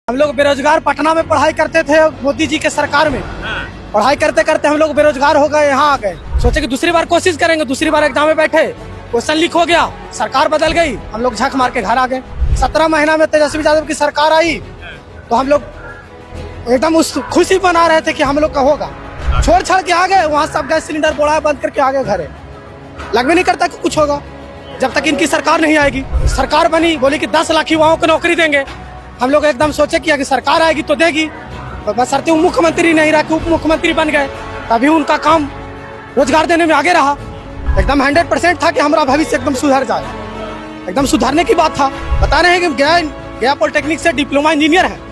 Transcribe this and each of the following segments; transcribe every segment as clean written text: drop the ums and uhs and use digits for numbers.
हम लोग बेरोजगार पटना में पढ़ाई करते थे मोदी जी के सरकार में। पढ़ाई करते करते हम लोग बेरोजगार हो गए, यहाँ आ गए। सोचे कि दूसरी बार कोशिश करेंगे, दूसरी बार एग्जाम में बैठे, क्वेश्चन लीक हो गया, सरकार बदल गई, हम लोग झक मार के घर आ गए। 17 महीना में तेजस्वी यादव की सरकार आई तो हम लोग एकदम उस खुशी बना रहे थे कि हम लोग का होगा। छोड़ छाड़ के आ गए, वहाँ सब गैस सिलेंडर बोड़ा बंद करके आ गए घरे। लग भी नहीं करता कि कुछ होगा जब तक इनकी सरकार नहीं आएगी। सरकार बनी, बोली कि 10 लाख युवाओं को नौकरी देंगे। हम लोग एकदम सोचे कि अगर सरकार आएगी तो देगी, बशर्ते मुख्यमंत्री नहीं रहा कि उप मुख्यमंत्री बन गए, तभी उनका काम रोजगार देने में आगे रहा। एकदम 100% था कि हमारा भविष्य एकदम सुधर जाए, एकदम सुधारने की बात था। बता रहे हैं कि गया पॉलिटेक्निक से डिप्लोमा इंजीनियर है।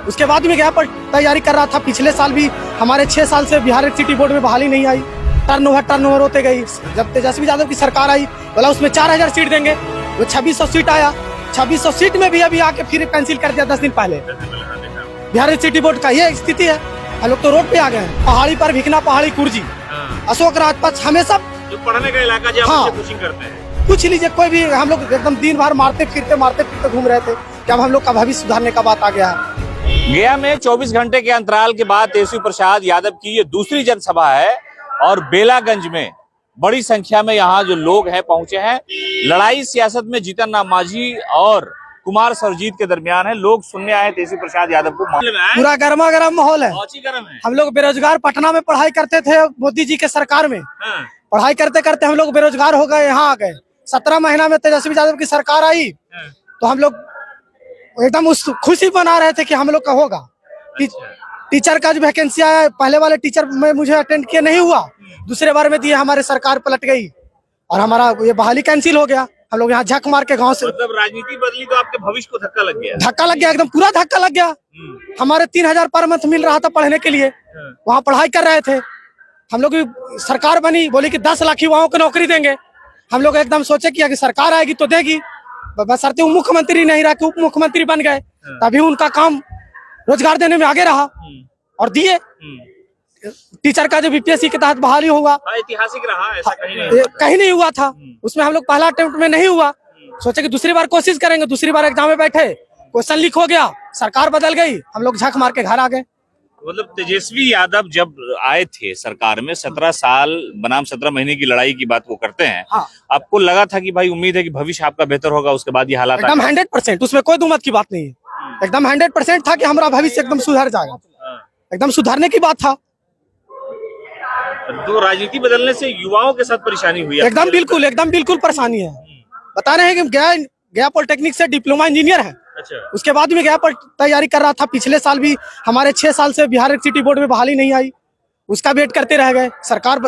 उसके बाद में गया पर तैयारी कर रहा था। पिछले साल भी हमारे 6 साल से बिहार सिटी बोर्ड में बहाली नहीं आई। टर्नओवर होते गई। जब तेजस्वी यादव की सरकार आई, बोला उसमें 4000 सीट देंगे, वो 2600 सीट आया। 2600 सीट में भी अभी आके फिर कैंसिल कर दिया 10 दिन पहले। बिहार सिटी बोर्ड का ये स्थिति है। हम लोग तो रोड पे आ गए हैं। पहाड़ी पर भिखना, पहाड़ी कुर्जी, अशोक राजपथ, हमेशा जो पढ़ने का इलाका जहाँ कोचिंग करते हैं। पूछ लीजिए कोई भी, हम लोग एकदम दिन भर मारते फिरते घूम रहे थे कि अब हम लोग का भविष्य सुधारने का बात आ गया है। गया में 24 घंटे के अंतराल के बाद तेजस्वी प्रसाद यादव की ये दूसरी जनसभा है और बेलागंज में बड़ी संख्या में यहाँ जो लोग हैं पहुंचे हैं। लड़ाई सियासत में जीतन राम मांझी और कुमार सर्वजीत के दरमियान है। लोग सुनने आए तेजस्वी प्रसाद यादव को। पूरा गर्मा गर्म माहौल है। गर्म है। हम लोग बेरोजगार पटना में पढ़ाई करते थे मोदी जी के सरकार में। पढ़ाई करते करते हम लोग बेरोजगार हो गए, यहाँ आ गए। 17 महीना में तेजस्वी यादव की सरकार आई तो हम लोग एकदम उस खुशी बना रहे थे कि हम लोग का होगा। टीचर का जो वैकेंसी आया, पहले वाले टीचर में मुझे अटेंड किया नहीं हुआ, दूसरे बार में दिए, हमारे सरकार पलट गई और हमारा ये बहाली कैंसिल हो गया। हम लोग यहाँ झक मार के गांव से, मतलब राजनीति बदली तो आपके भविष्य को धक्का लग गया। धक्का लग गया, एकदम पूरा धक्का लग गया। हमारे 3000 पर मंथ मिल रहा था पढ़ने के लिए, वहाँ पढ़ाई कर रहे थे। हम लोग सरकार बनी, बोली कि 10 लाख युवाओं को नौकरी देंगे। हम लोग एकदम सोचे कि अगर सरकार आएगी तो देगी, बशर्ते मुख्यमंत्री नहीं रहा कि उप मुख्यमंत्री बन गए, तभी उनका काम रोजगार देने में आगे रहा और दिए। टीचर का जो बीपीएससी के तहत बहाली हुआ, ऐतिहासिक रहा, ऐसा कहीं नहीं हुआ था। उसमें हम लोग पहला अटेम्प्ट में नहीं हुआ। सोचे कि दूसरी बार कोशिश करेंगे, दूसरी बार एग्जाम में बैठे, क्वेश्चन लीक हो गया, सरकार बदल गई, हम लोग झक मार के घर आ गए। मतलब तेजस्वी यादव जब आए थे सरकार में 17 साल बनाम 17 महीने की लड़ाई की बात वो करते हैं। हाँ। आपको लगा था कि भाई उम्मीद है कि भविष्य आपका बेहतर होगा, उसके बाद ये हालात एकदम 100%, उसमें कोई दुमत की बात नहीं है। एकदम 100% था कि हमारा भविष्य एकदम सुधर जाएगा, एकदम सुधारने की बात था। तो राजनीति बदलने से युवाओं के साथ परेशानी हुई? एकदम बिल्कुल परेशानी है। बता रहे हैं कि गया पॉलिटेक्निक से डिप्लोमा इंजीनियर है। उसके बाद में गया पर तैयारी कर रहा था। पिछले साल भी हमारे 6 साल से बिहार सिटी बोर्ड में बहाली नहीं आई, उसका वेट करते रह गए। सरकार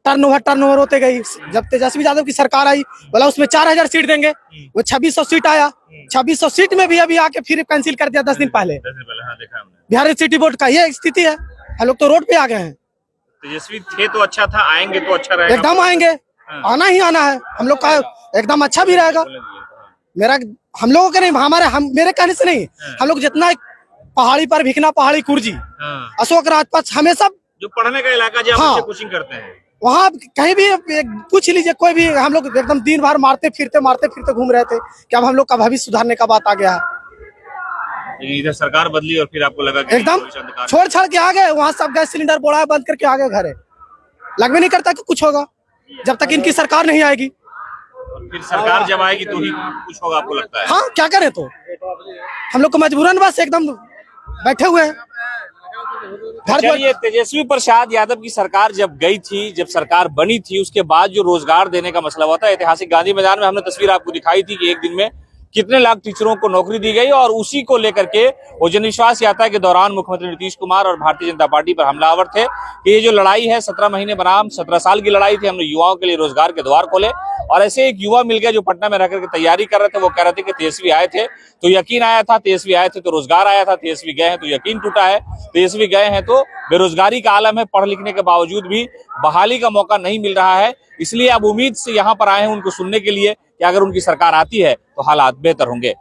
टर्नओवर होते गई। जब तेजस्वी यादव की सरकार आई, बोला उसमें 4000 सीट देंगे, वो 2600 सीट आया। 2600 सीट में भी अभी आके फिर कैंसिल कर दिया 10 दिन पहले। बिहार सिटी बोर्ड का ये स्थिति है। हम लोग तो रोड पे आ गए हैं। तेजस्वी थे तो अच्छा था, आएंगे तो अच्छा रहेगा। एकदम आएंगे, आना ही आना है। हम लोग का एकदम अच्छा भी रहेगा। हम लोगों के नहीं, मेरे कहने से नहीं, हम लोग जितना पहाड़ी पर भिखना, पहाड़ी कुर्जी, अशोक राजपथ, हमेशा जो पढ़ने का इलाका जहाँ कोचिंग करते हैं, वहाँ कहीं भी पूछ लीजिए कोई भी, हम लोग एकदम दिन भर मारते फिरते घूम रहे थे कि अब हम लोग का भविष्य सुधारने का बात आ गया है। इधर सरकार बदली और फिर आपको लगा कि एकदम छोड़ छाड़ के आ गए, वहाँ सब गैस सिलेंडर बोड़ा बंद करके आ गए घरे। लग भी नहीं करता कि कुछ होगा जब तक इनकी सरकार नहीं आएगी। फिर सरकार जब आएगी तो ही कुछ होगा, आपको लगता है? हाँ, क्या करें, तो हम लोग को मजबूरन बस एकदम बैठे हुए हैं। चलिए, तेजस्वी प्रसाद यादव की सरकार जब गई थी, जब सरकार बनी थी, उसके बाद जो रोजगार देने का मसला हुआ था, ऐतिहासिक गांधी मैदान में हमने तस्वीर आपको दिखाई थी कि एक दिन में कितने लाख टीचरों को नौकरी दी गई और उसी को लेकर के वो जनविश्वास यात्रा के दौरान मुख्यमंत्री नीतीश कुमार और भारतीय जनता पार्टी पर हमलावर थे कि ये जो लड़ाई है 17 महीने बनाम 17 साल की लड़ाई थी, हमने युवाओं के लिए रोजगार के द्वार खोले। और ऐसे एक युवा मिल गया जो पटना में रहकर के तैयारी कर रहे थे। वो कह रहे थे कि तेजस्वी आए थे तो यकीन आया था, तेजस्वी आए थे तो रोजगार आया था, तेजस्वी गए हैं तो यकीन टूटा है, तेजस्वी गए हैं तो बेरोजगारी का आलम है, पढ़ लिखने के बावजूद भी बहाली का मौका नहीं मिल रहा है। इसलिए अब उम्मीद से यहाँ पर आए हैं उनको सुनने के लिए कि अगर उनकी सरकार आती है तो हालात बेहतर होंगे।